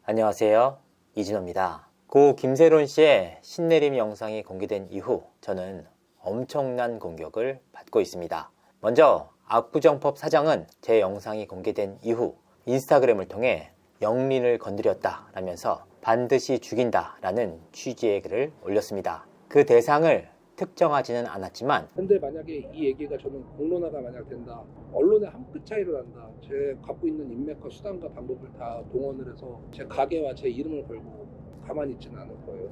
안녕하세요, 이진호입니다. 고 김세론 씨의 신내림 영상이 공개된 이후 저는 엄청난 공격을 받고 있습니다. 먼저 압구정법 사장은 제 영상이 공개된 이후 인스타그램을 통해 영린을 건드렸다 라면서 반드시 죽인다 라는 취지의 글을 올렸습니다. 그 대상을 특정하지는 않았지만, 근데 만약에 이 얘기가 저는 공론화가 만약 된다, 언론의 한 끗 차이로 난다, 제 갖고 있는 인맥과 수단과 방법을 다 동원을 해서 제 가게와 제 이름을 걸고 가만히 있지는 않을 거예요.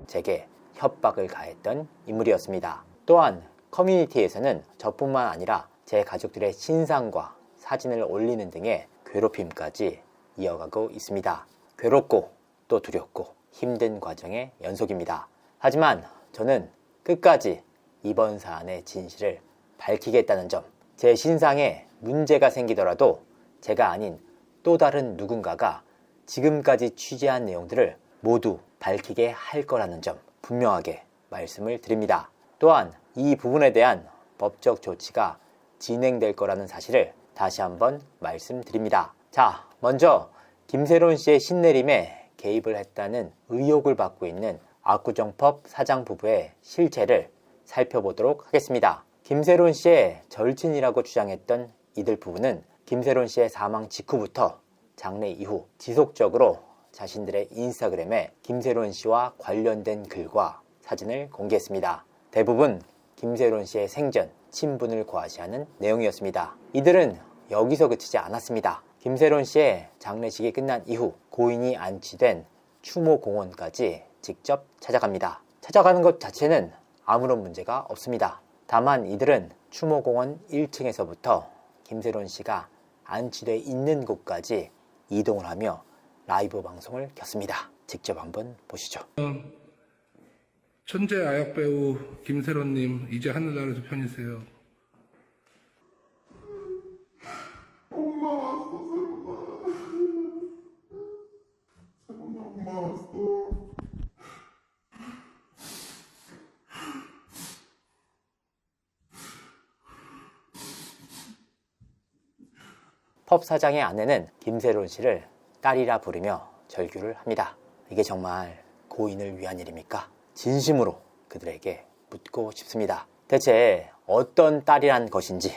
제게 협박을 가했던 인물이었습니다. 또한 커뮤니티에서는 저뿐만 아니라 제 가족들의 신상과 사진을 올리는 등의 괴롭힘까지 이어가고 있습니다. 괴롭고 또 두렵고 힘든 과정의 연속입니다. 하지만 저는 끝까지 이번 사안의 진실을 밝히겠다는 점, 제 신상에 문제가 생기더라도 제가 아닌 또 다른 누군가가 지금까지 취재한 내용들을 모두 밝히게 할 거라는 점 분명하게 말씀을 드립니다. 또한 이 부분에 대한 법적 조치가 진행될 거라는 사실을 다시 한번 말씀드립니다. 자, 먼저 김세론 씨의 신내림에 개입을 했다는 의혹을 받고 있는 압구정법 사장 부부의 실체를 살펴보도록 하겠습니다. 김세론 씨의 절친이라고 주장했던 이들 부부는 김세론 씨의 사망 직후부터 장례 이후 지속적으로 자신들의 인스타그램에 김세론 씨와 관련된 글과 사진을 공개했습니다. 대부분 김세론 씨의 생전 친분을 과시하는 내용이었습니다. 이들은 여기서 그치지 않았습니다. 김세론 씨의 장례식이 끝난 이후 고인이 안치된 추모공원까지 직접 찾아갑니다. 찾아가는 것 자체는 아무런 문제가 없습니다. 다만 이들은 추모공원 1층에서부터 김세론 씨가 안치돼 있는 곳까지 이동을 하며 라이브 방송을 켰습니다. 직접 한번 보시죠. 천재 아역 배우 김세론님, 이제 하늘나라에서 편히세요. 엄마 왔어, 세론아. 엄마 왔어. 펍 사장의 아내는 김세론 씨를 딸이라 부르며 절규를 합니다. 이게 정말 고인을 위한 일입니까? 진심으로 그들에게 묻고 싶습니다. 대체 어떤 딸이란 것인지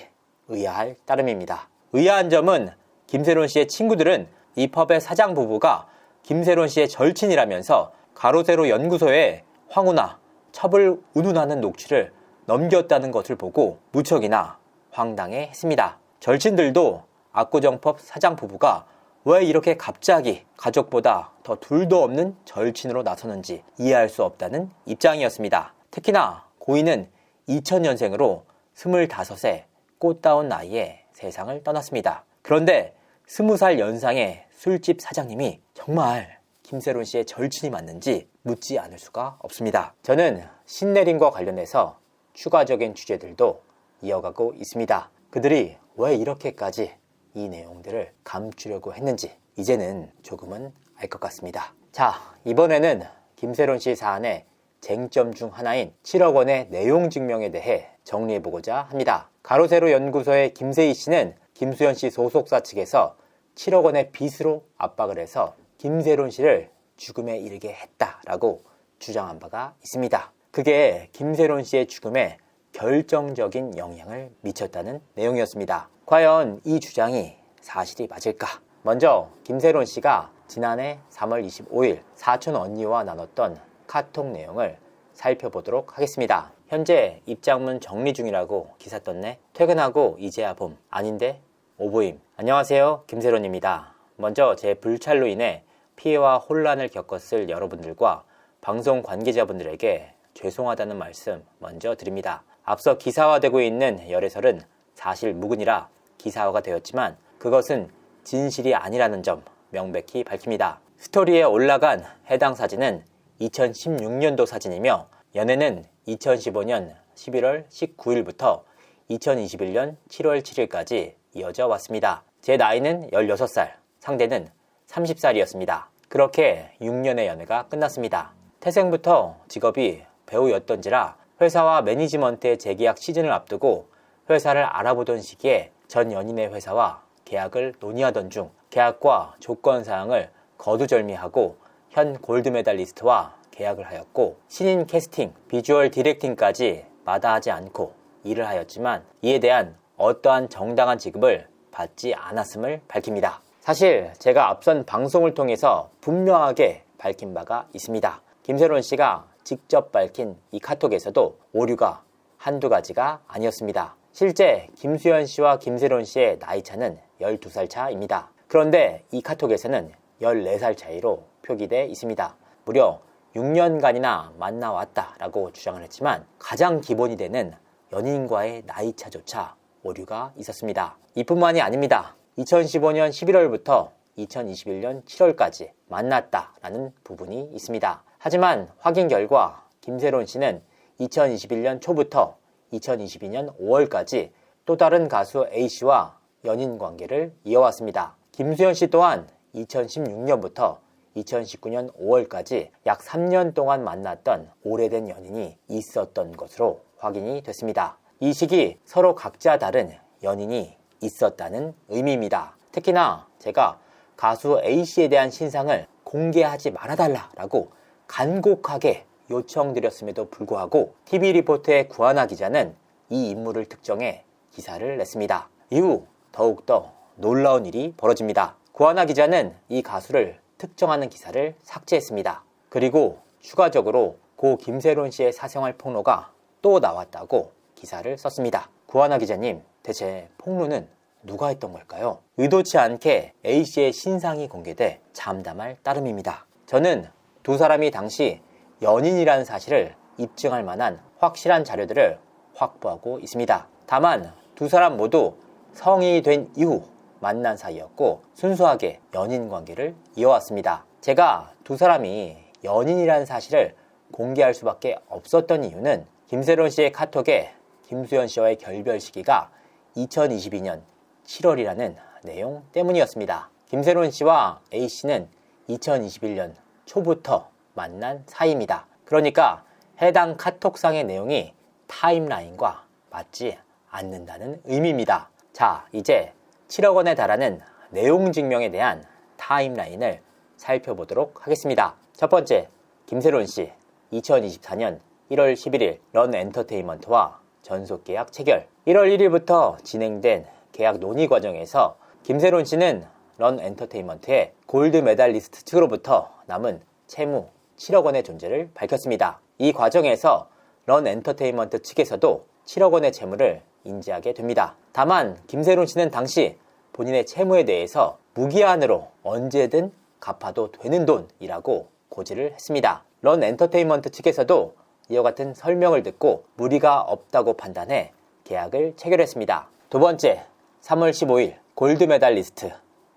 의아할 따름입니다. 의아한 점은 김세론 씨의 친구들은 이 펍의 사장 부부가 김세론 씨의 절친이라면서 가로세로 연구소에 황후나 첩을 운운하는 녹취를 넘겼다는 것을 보고 무척이나 황당해 했습니다. 절친들도 압구정법 사장 부부가 왜 이렇게 갑자기 가족보다 더 둘도 없는 절친으로 나서는지 이해할 수 없다는 입장이었습니다. 특히나 고인은 2000년생으로 25세 꽃다운 나이에 세상을 떠났습니다. 그런데 20살 연상의 술집 사장님이 정말 김세론 씨의 절친이 맞는지 묻지 않을 수가 없습니다. 저는 신내림과 관련해서 추가적인 취재들도 이어가고 있습니다. 그들이 왜 이렇게까지 이 내용들을 감추려고 했는지 이제는 조금은 알 것 같습니다. 자, 이번에는 김세론 씨 사안의 쟁점 중 하나인 7억 원의 내용 증명에 대해 정리해보고자 합니다. 가로세로 연구소의 김세희 씨는 김수현 씨 소속사 측에서 7억 원의 빚으로 압박을 해서 김세론 씨를 죽음에 이르게 했다라고 주장한 바가 있습니다. 그게 김세론 씨의 죽음에 결정적인 영향을 미쳤다는 내용이었습니다. 과연 이 주장이 사실이 맞을까? 먼저 김세론 씨가 지난해 3월 25일 사촌 언니와 나눴던 카톡 내용을 살펴보도록 하겠습니다. 현재 입장문 정리 중이라고 기사 떴네. 퇴근하고 이제야 봄. 아닌데? 오보임. 안녕하세요, 김세론입니다. 먼저 제 불찰로 인해 피해와 혼란을 겪었을 여러분들과 방송 관계자분들에게 죄송하다는 말씀 먼저 드립니다. 앞서 기사화되고 있는 열애설은 사실 무근이라 기사화가 되었지만 그것은 진실이 아니라는 점 명백히 밝힙니다. 스토리에 올라간 해당 사진은 2016년도 사진이며 연애는 2015년 11월 19일부터 2021년 7월 7일까지 이어져 왔습니다. 제 나이는 16살, 상대는 30살이었습니다. 그렇게 6년의 연애가 끝났습니다. 태생부터 직업이 배우였던지라 회사와 매니지먼트의 재계약 시즌을 앞두고 회사를 알아보던 시기에 전 연인의 회사와 계약을 논의하던 중 계약과 조건 사항을 거두절미하고 현 골드메달리스트와 계약을 하였고 신인 캐스팅, 비주얼 디렉팅까지 마다하지 않고 일을 하였지만 이에 대한 어떠한 정당한 지급을 받지 않았음을 밝힙니다. 사실 제가 앞선 방송을 통해서 분명하게 밝힌 바가 있습니다. 김세론 씨가 직접 밝힌 이 카톡에서도 오류가 한두 가지가 아니었습니다. 실제 김수현 씨와 김세론 씨의 나이 차는 12살 차입니다. 그런데 이 카톡에서는 14살 차이로 표기되어 있습니다. 무려 6년간이나 만나왔다라고 주장을 했지만 가장 기본이 되는 연인과의 나이 차조차 오류가 있었습니다. 이뿐만이 아닙니다. 2015년 11월부터 2021년 7월까지 만났다라는 부분이 있습니다. 하지만 확인 결과 김세론 씨는 2021년 초부터 2022년 5월까지 또 다른 가수 A씨와 연인 관계를 이어왔습니다. 김수현 씨 또한 2016년부터 2019년 5월까지 약 3년 동안 만났던 오래된 연인이 있었던 것으로 확인이 됐습니다. 이 시기 서로 각자 다른 연인이 있었다는 의미입니다. 특히나 제가 가수 A씨에 대한 신상을 공개하지 말아달라고 간곡하게 요청드렸음에도 불구하고 TV리포트의 구하나 기자는 이 인물을 특정해 기사를 냈습니다. 이후 더욱더 놀라운 일이 벌어집니다. 구하나 기자는 이 가수를 특정하는 기사를 삭제했습니다. 그리고 추가적으로 고 김세론 씨의 사생활 폭로가 또 나왔다고 기사를 썼습니다. 구하나 기자님, 대체 폭로는 누가 했던 걸까요? 의도치 않게 A씨의 신상이 공개돼 잠담할 따름입니다. 저는 두 사람이 당시 연인이라는 사실을 입증할 만한 확실한 자료들을 확보하고 있습니다. 다만 두 사람 모두 성인이 된 이후 만난 사이였고 순수하게 연인 관계를 이어왔습니다. 제가 두 사람이 연인이라는 사실을 공개할 수밖에 없었던 이유는 김세론 씨의 카톡에 김수현 씨와의 결별 시기가 2022년 7월이라는 내용 때문이었습니다. 김세론 씨와 A씨는 2021년 초부터 만난 사이입니다. 그러니까 해당 카톡상의 내용이 타임라인과 맞지 않는다는 의미입니다. 자, 이제 7억 원에 달하는 내용 증명에 대한 타임라인을 살펴보도록 하겠습니다. 첫 번째, 김세론 씨 2024년 1월 11일 런 엔터테인먼트와 전속 계약 체결. 1월 1일부터 진행된 계약 논의 과정에서 김세론 씨는 런 엔터테인먼트의 골드 메달리스트 측으로부터 남은 채무 7억 원의 존재를 밝혔습니다. 이 과정에서 런 엔터테인먼트 측에서도 7억 원의 채무를 인지하게 됩니다. 다만 김세론 씨는 당시 본인의 채무에 대해서 무기한으로 언제든 갚아도 되는 돈이라고 고지를 했습니다. 런 엔터테인먼트 측에서도 이와 같은 설명을 듣고 무리가 없다고 판단해 계약을 체결했습니다. 두 번째, 3월 15일 골드 메달리스트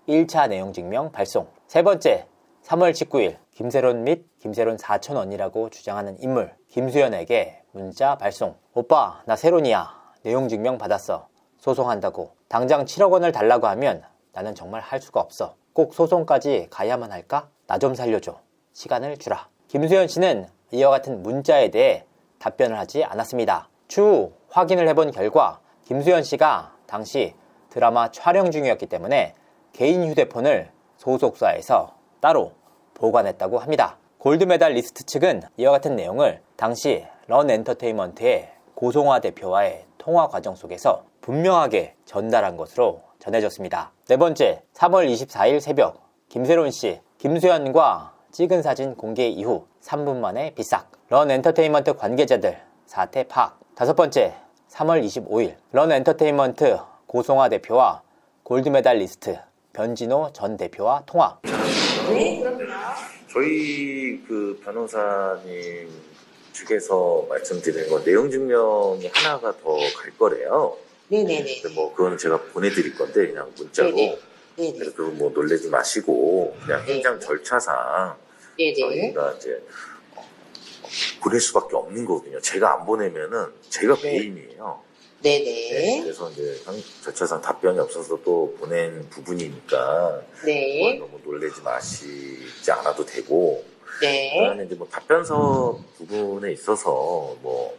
1차 내용 증명 발송. 세 번째, 3월 19일 김세론 및 김세론 사촌 언니라고 주장하는 인물 김수현에게 문자 발송. 오빠, 나 세론이야. 내용 증명 받았어. 소송한다고. 당장 7억 원을 달라고 하면 나는 정말 할 수가 없어. 꼭 소송까지 가야만 할까? 나 좀 살려줘. 시간을 주라. 김수현 씨는 이와 같은 문자에 대해 답변을 하지 않았습니다. 추후 확인을 해본 결과 김수현 씨가 당시 드라마 촬영 중이었기 때문에 개인 휴대폰을 소속사에서 따로 보관했다고 합니다. 골드메달 리스트 측은 이와 같은 내용을 당시 런 엔터테인먼트의 고송화 대표와의 통화 과정 속에서 분명하게 전달한 것으로 전해졌습니다. 네 번째, 3월 24일 새벽 김세론 씨, 김수현과 찍은 사진 공개 이후 3분 만에 비싹. 런 엔터테인먼트 관계자들 사태 파악. 다섯 번째, 3월 25일 런 엔터테인먼트 고송화 대표와 골드메달리스트 변진호 전 대표와 통화. 저희 그 변호사님 측에서 말씀드리는 건 내용 증명이 하나가 더 갈 거래요. 네네네. 근데 뭐 그건 제가 보내드릴 건데 그냥 문자로. 네네. 네네. 그래서 그거 뭐 놀래지 마시고 그냥 행정 절차상 네네. 저희가 이제 보낼 수밖에 없는 거거든요. 제가 안 보내면은 제가 네. 배임이에요. 네네. 네, 그래서 이제 절차상 답변이 없어서 또 보낸 부분이니까 네. 너무 놀래지 마시지 않아도 되고. 네. 그다음에 이제 뭐 답변서 부분에 있어서 뭐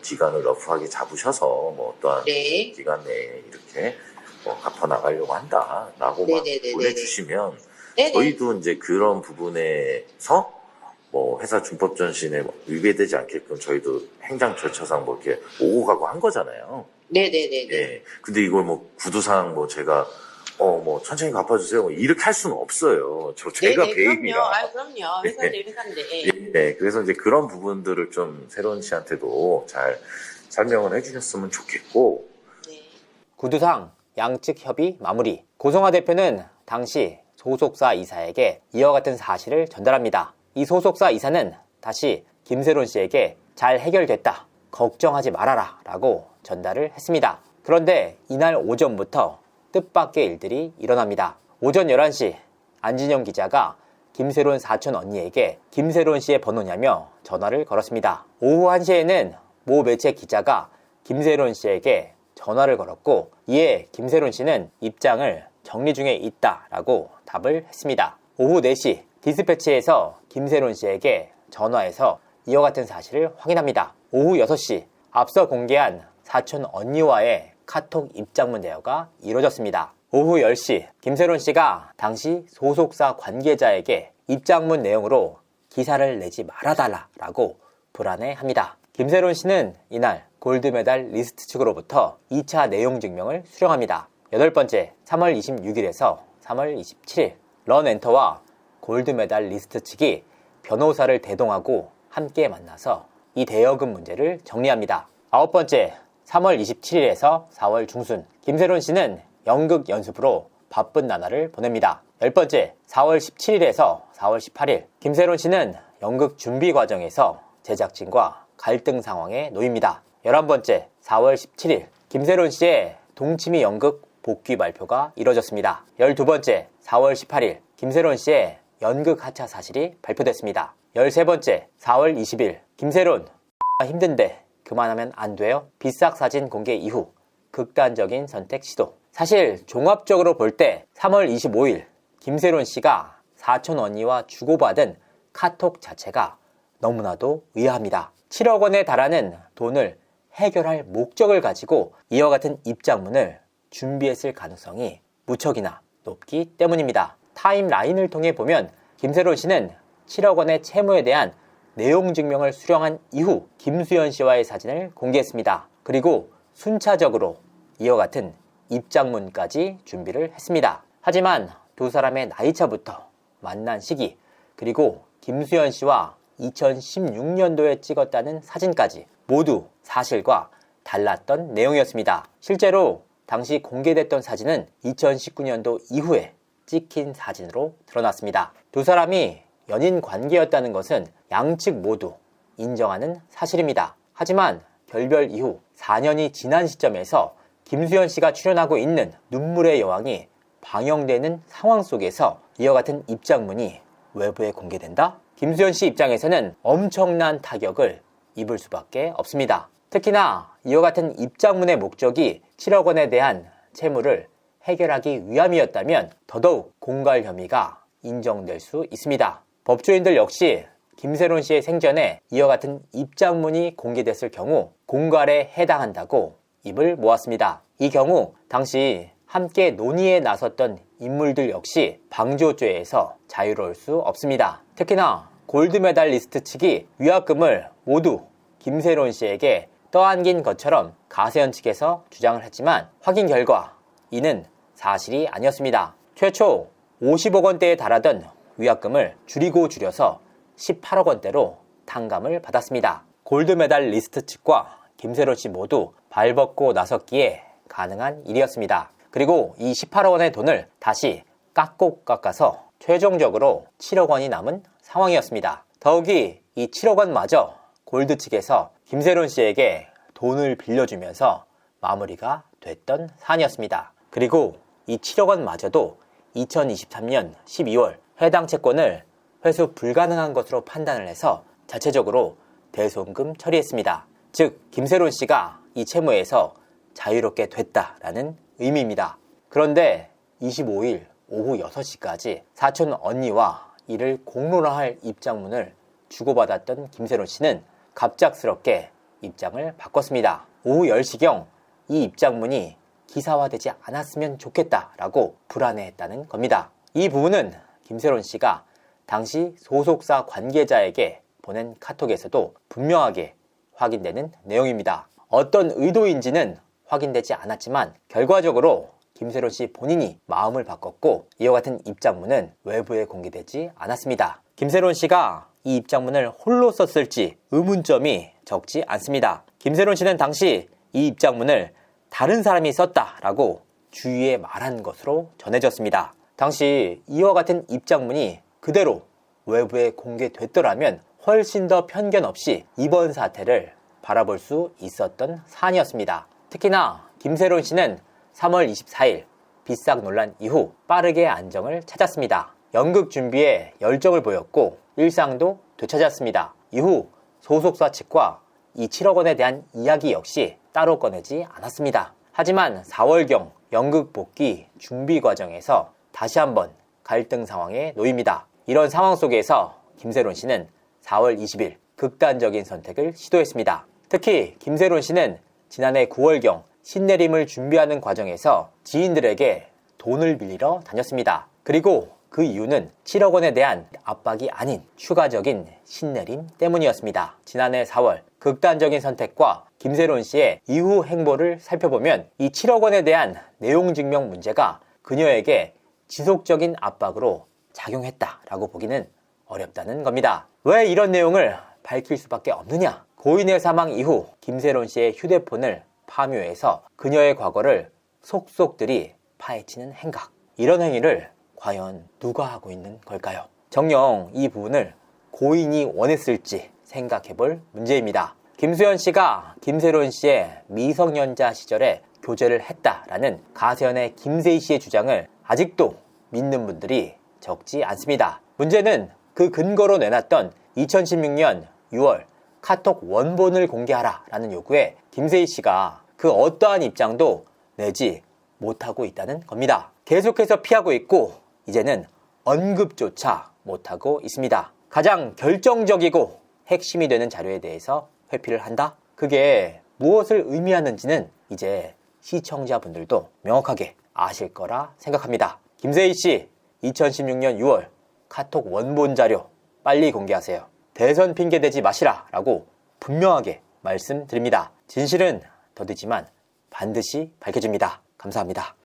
기간을 러프하게 잡으셔서 뭐 어떠한 네. 기간 내에 이렇게 갚아 나가려고 한다라고만 네네네네. 보내주시면 네네. 저희도 이제 그런 부분에서 회사 준법 전신에 위배되지 않게끔 저희도 행정 절차상 이렇게 오고 가고 한 거잖아요. 네네네네. 예. 근데 이걸 구두상 제가 천천히 갚아주세요 이렇게 할 수는 없어요. 제가 네네, 배임이라. 그럼요. 회사인데 회사인데. 네, 그래서 이제 그런 부분들을 좀 새로운 씨한테도 잘 설명을 해주셨으면 좋겠고. 네. 구두상 양측 협의 마무리. 고성화 대표는 당시 소속사 이사에게 이와 같은 사실을 전달합니다. 이 소속사 이사는 다시 김세론 씨에게 잘 해결됐다, 걱정하지 말아라 라고 전달을 했습니다. 그런데 이날 오전부터 뜻밖의 일들이 일어납니다. 오전 11시 안진영 기자가 김세론 사촌 언니에게 김세론 씨의 번호냐며 전화를 걸었습니다. 오후 1시에는 모 매체 기자가 김세론 씨에게 전화를 걸었고, 이에 김세론 씨는 입장을 정리 중에 있다라고 답을 했습니다. 오후 4시 디스패치에서 김세론 씨에게 전화해서 이와 같은 사실을 확인합니다. 오후 6시 앞서 공개한 사촌 언니와의 카톡 입장문 대화가 이루어졌습니다. 오후 10시 김세론 씨가 당시 소속사 관계자에게 입장문 내용으로 기사를 내지 말아달라라고 불안해합니다. 김세론 씨는 이날 골드메달 리스트 측으로부터 2차 내용 증명을 수령합니다. 8번째 3월 26일에서 3월 27일 런엔터와 골드메달 리스트 측이 변호사를 대동하고 함께 만나서 이 대여금 문제를 정리합니다. 9번째 3월 27일에서 4월 중순 김세론 씨는 연극 연습으로 바쁜 나날을 보냅니다. 10번째 4월 17일에서 4월 18일 김세론 씨는 연극 준비 과정에서 제작진과 갈등 상황에 놓입니다. 11번째 4월 17일 김세론 씨의 동치미 연극 복귀 발표가 이뤄졌습니다. 12번째 4월 18일 김세론 씨의 연극 하차 사실이 발표됐습니다. 13번째 4월 20일 김세론 힘든데 그만하면 안 돼요? 비싹 사진 공개 이후 극단적인 선택 시도. 사실 종합적으로 볼 때 3월 25일 김세론 씨가 사촌 언니와 주고받은 카톡 자체가 너무나도 의아합니다. 7억 원에 달하는 돈을 해결할 목적을 가지고 이와 같은 입장문을 준비했을 가능성이 무척이나 높기 때문입니다. 타임라인을 통해 보면 김세론 씨는 7억 원의 채무에 대한 내용 증명을 수령한 이후 김수현 씨와의 사진을 공개했습니다. 그리고 순차적으로 이와 같은 입장문까지 준비를 했습니다. 하지만 두 사람의 나이차부터 만난 시기, 그리고 김수현 씨와 2016년도에 찍었다는 사진까지 모두 사실과 달랐던 내용이었습니다. 실제로 당시 공개됐던 사진은 2019년도 이후에 찍힌 사진으로 드러났습니다. 두 사람이 연인 관계였다는 것은 양측 모두 인정하는 사실입니다. 하지만 결별 이후 4년이 지난 시점에서 김수현 씨가 출연하고 있는 눈물의 여왕이 방영되는 상황 속에서 이와 같은 입장문이 외부에 공개된다? 김수현 씨 입장에서는 엄청난 타격을 입을 수밖에 없습니다. 특히나 이와 같은 입장문의 목적이 7억 원에 대한 채무를 해결하기 위함이었다면 더더욱 공갈 혐의가 인정될 수 있습니다. 법조인들 역시 김세론 씨의 생전에 이와 같은 입장문이 공개됐을 경우 공갈에 해당한다고 입을 모았습니다. 이 경우 당시 함께 논의에 나섰던 인물들 역시 방조죄에서 자유로울 수 없습니다. 특히나 골드메달리스트 측이 위약금을 모두 김세론 씨에게 떠안긴 것처럼 가세현 측에서 주장을 했지만 확인 결과 이는 사실이 아니었습니다. 최초 50억 원대에 달하던 위약금을 줄여서 18억 원대로 탕감을 받았습니다. 골드메달 리스트 측과 김세론 씨 모두 발벗고 나섰기에 가능한 일이었습니다. 그리고 이 18억 원의 돈을 다시 깎고 깎아서 최종적으로 7억 원이 남은 상황이었습니다. 더욱이 이 7억 원마저 골드 측에서 김세론 씨에게 돈을 빌려주면서 마무리가 됐던 사안이었습니다. 그리고 이 7억 원마저도 2023년 12월 해당 채권을 회수 불가능한 것으로 판단을 해서 자체적으로 대손금 처리했습니다. 즉 김세론 씨가 이 채무에서 자유롭게 됐다라는 의미입니다. 그런데 25일 오후 6시까지 사촌 언니와 이를 공론화할 입장문을 주고받았던 김세론 씨는 갑작스럽게 입장을 바꿨습니다. 오후 10시경 이 입장문이 기사화되지 않았으면 좋겠다라고 불안해했다는 겁니다. 이 부분은 김세론 씨가 당시 소속사 관계자에게 보낸 카톡에서도 분명하게 확인되는 내용입니다. 어떤 의도인지는 확인되지 않았지만 결과적으로 김세론 씨 본인이 마음을 바꿨고 이와 같은 입장문은 외부에 공개되지 않았습니다. 김세론 씨가 이 입장문을 홀로 썼을지 의문점이 적지 않습니다. 김세론 씨는 당시 이 입장문을 다른 사람이 썼다라고 주위에 말한 것으로 전해졌습니다. 당시 이와 같은 입장문이 그대로 외부에 공개됐더라면 훨씬 더 편견 없이 이번 사태를 바라볼 수 있었던 사안이었습니다. 특히나 김세론 씨는 3월 24일 비싹 논란 이후 빠르게 안정을 찾았습니다. 연극 준비에 열정을 보였고 일상도 되찾았습니다. 이후 소속사 측과 이 7억 원에 대한 이야기 역시 따로 꺼내지 않았습니다. 하지만 4월경 연극 복귀 준비 과정에서 다시 한번 갈등 상황에 놓입니다. 이런 상황 속에서 김세론 씨는 4월 20일 극단적인 선택을 시도했습니다. 특히 김세론 씨는 지난해 9월경 신내림을 준비하는 과정에서 지인들에게 돈을 빌리러 다녔습니다. 그리고 그 이유는 7억 원에 대한 압박이 아닌 추가적인 신내림 때문이었습니다. 지난해 4월 극단적인 선택과 김세론 씨의 이후 행보를 살펴보면 이 7억 원에 대한 내용 증명 문제가 그녀에게 지속적인 압박으로 작용했다라고 보기는 어렵다는 겁니다. 왜 이런 내용을 밝힐 수밖에 없느냐? 고인의 사망 이후 김세론 씨의 휴대폰을 파묘해서 그녀의 과거를 속속들이 파헤치는 행각. 이런 행위를 과연 누가 하고 있는 걸까요? 정녕 이 부분을 고인이 원했을지 생각해볼 문제입니다. 김수현 씨가 김세론 씨의 미성년자 시절에 교제를 했다라는 가세연의 김세희 씨의 주장을 아직도 믿는 분들이 적지 않습니다. 문제는 그 근거로 내놨던 2016년 6월 카톡 원본을 공개하라 라는 요구에 김세희 씨가 그 어떠한 입장도 내지 못하고 있다는 겁니다. 계속해서 피하고 있고 이제는 언급조차 못하고 있습니다. 가장 결정적이고 핵심이 되는 자료에 대해서 회피를 한다? 그게 무엇을 의미하는지는 이제 시청자분들도 명확하게 아실 거라 생각합니다. 김세희 씨 2016년 6월 카톡 원본 자료 빨리 공개하세요. 대선 핑계 대지 마시라 라고 분명하게 말씀드립니다. 진실은 더디지만 반드시 밝혀집니다. 감사합니다.